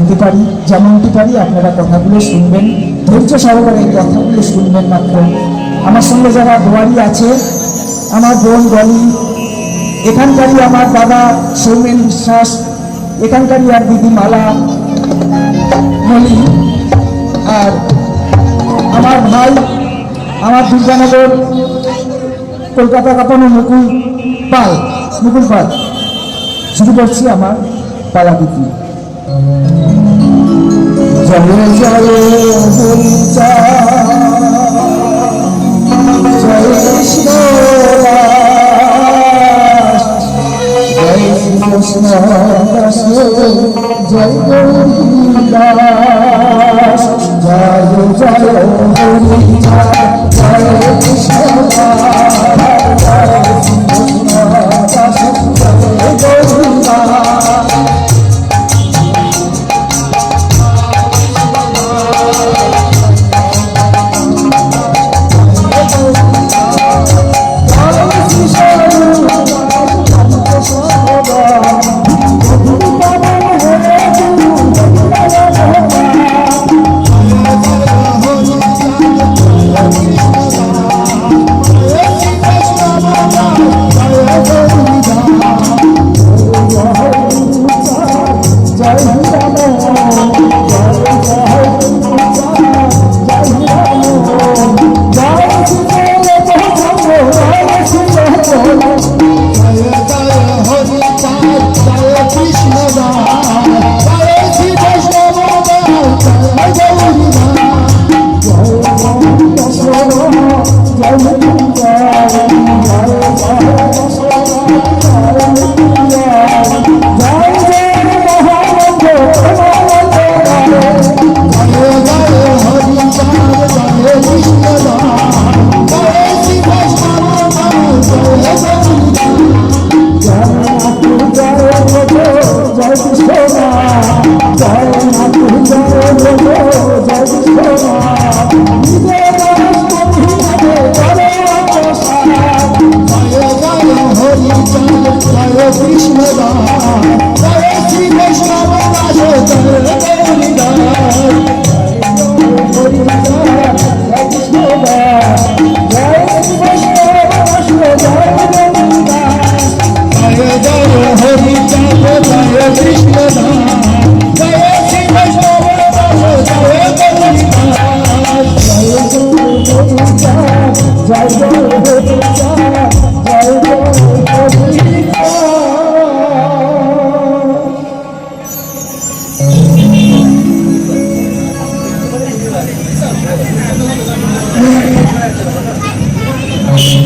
বলতে পারি, যেমনটি পারি আপনারা কথাগুলো শুনবেন, ধৈর্য সহকারে এই কথাগুলো শুনবেন মাত্র। আমার সঙ্গে যারা দোয়ারি আছে, আমার বোন গলি, এখানকারই আমার দাদা সৌমেন বিশ্বাস, এখানকারই আর দিদি মালা মলি, আর আমার ভাই, আমার দুর্গানগর কলকাতা কাঁপানো মুকুল পাল। শুরু করছি আমার পালা দিদি। জয় জয় হরিচা, জয় কৃষ্ণ দাস, জয় কৃষ্ণ দাস, জয় গৌরীদাস, জয় জয় হরিচা, জয় কৃষ্ণ দাস, জয় কৃষ্ণ দাস, জয় গৌরীদাস।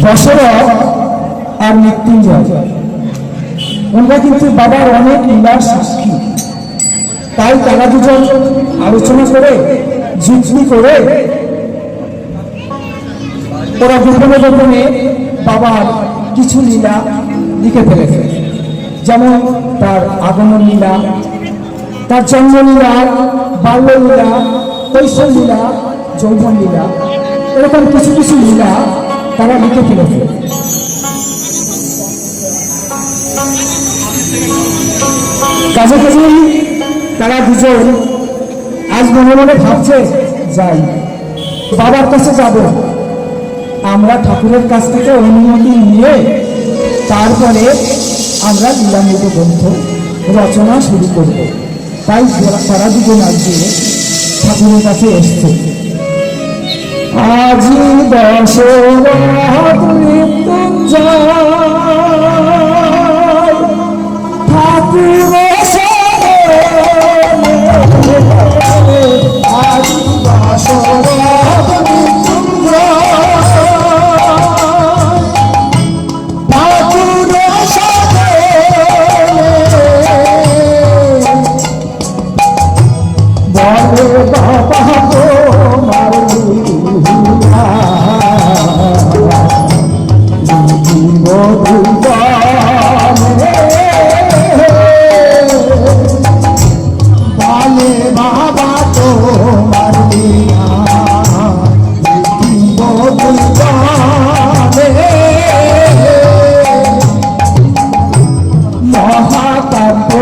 দশরথ আর মৃত্যুঞ্জয় ওনারা কিন্তু বাবার অনেক লীলার সাক্ষী। তাই তারা দুজন আলোচনা করে যুক্তি করে ওরা গোপনে গোপনে বাবার কিছু লীলা লিখে ফেলেছে। যেমন তার আগমন লীলা, তার জন্মলীলা, বাল্যলীলা, কৈশোর লীলা, যৌবন লীলা, এরকম কিছু কিছু লীলা তারা লিখে ফেলেছে। কাছাকাছি তারা দুজন আজ মনে মনে ভাবছে, যাই বাবার কাছে যাব, আমরা ঠাকুরের কাছ থেকে অনুমতি নিয়ে তারপরে আমরা লীলামৃত গ্রন্থ রচনা শুরু করব। তাই তারা দুজন আজকে ঠাকুরের কাছে এসছে। আজি দশরথ মৃত্যুঞ্জয় ঠাকুর, আজি দশরথ মহাকাব্য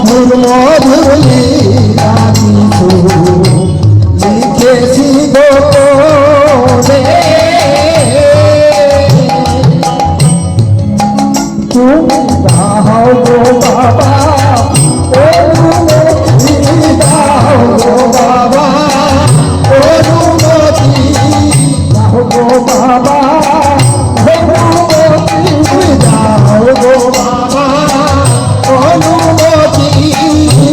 মধুর মধুর লীলা কিছু লিখেছি গোপনে। তুমি দাও গো বাবা অনুমতি, দাও গো বাবা অনুমতি, দাও গো বাবা অনুমতি, দাও গো বাবা অনুমতি, দাও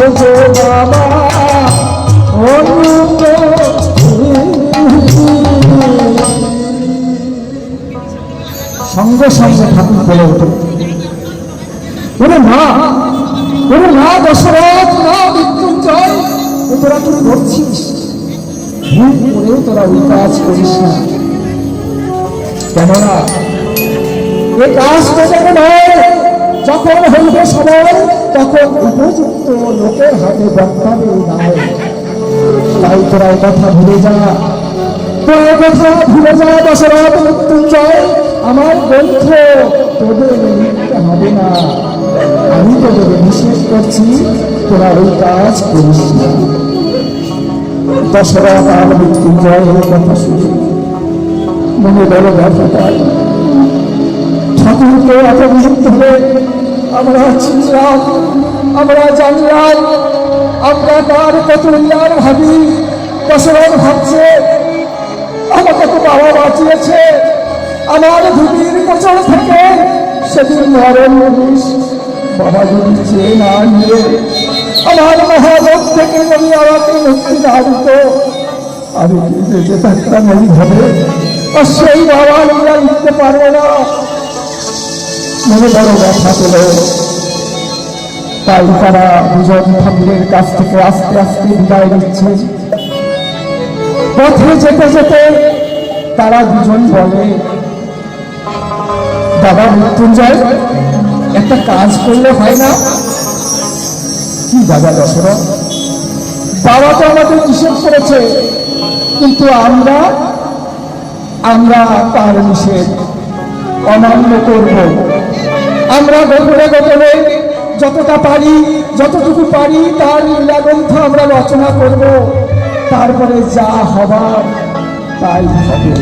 গো বাবা অনুমতি, সঙ্গে সঙ্গে ঠাকুর বলে ওঠে, ওরে মা, ওরে মা দশরথ, মা মৃত্যুঞ্জয়, তোরা কি করছিস? ভুল করেও তোরা ওই কাজ করিস না। কেননা এ কাজটা যখন হয়, যখন হইবে সময়, তখন উপযুক্ত লোকের হাতে বক্তাবে নাই। তাই তোরা এ কথা ভুলে যা, তোরা এ কথা ভুলে যা দশরথ মৃত্যুঞ্জয়। আমার গ্রন্থ তোদের লিখতে হবে না, আমি তোদের নিষেধ করছি, তোরা ওই কাজ করিস না। দশরথ আর মৃত্যুঞ্জয় এই কথা শুনে মনে বড় ব্যথা পায়। ঠাকুরকে এতদিন ধরে আমরা চিনলাম, আমরা জানলাম, আমরা তার কত ইয়ার ভাবি। দশরথ ভাবছে আমাকে তো বাবা বাঁচিয়েছে আমার ভূমির কোচল থেকে, সেদিন মরণ জিনিস বাবা যদি চেয়ে না নিয়ে আমার মহালোক থেকে যদি আমাকে মুক্তি না দিত, আমি কি বেঁচে থাকতাম এইভাবে? আর সেই বাবা আমরা লিখতে পারবো না। মনে বড় ব্যথা পেল। তাই তারা দুজন ঠাকুরের কাছ থেকে আস্তে আস্তে বিদায় নিচ্ছে। পথে যেতে যেতে তারা দুজন বলে, বাবা মৃত্যুঞ্জয়, একটা কাজ করলে হয় না? কি দাদা দশরথ? বাবা তো আমাদের নিষেধ করেছে, কিন্তু আমরা তার নিষেধ অমান্য করব। আমরা গোপনে গোপনে যতটা পারি, যতটুকু পারি তার লীলাগ্রন্থ আমরা রচনা করব, তারপরে যা হবার তাই হবে।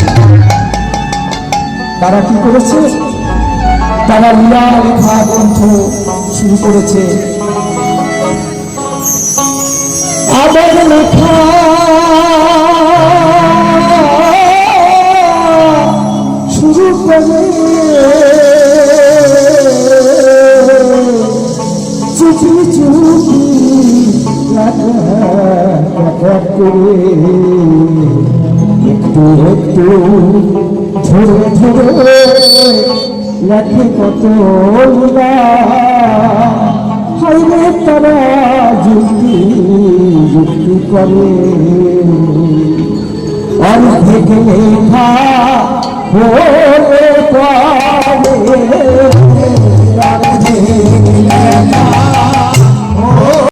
তারা কি করেছে? তারা লীলা লেখা গ্রন্থ শুরু করেছে। আবার লেখা শুরু করে চুপি চুপি করে একটু একটু ধরে ধরে লেখে কত লীলা। হাইরে তারা যুক্তি যুক্তি করে অর্ধেক লেখা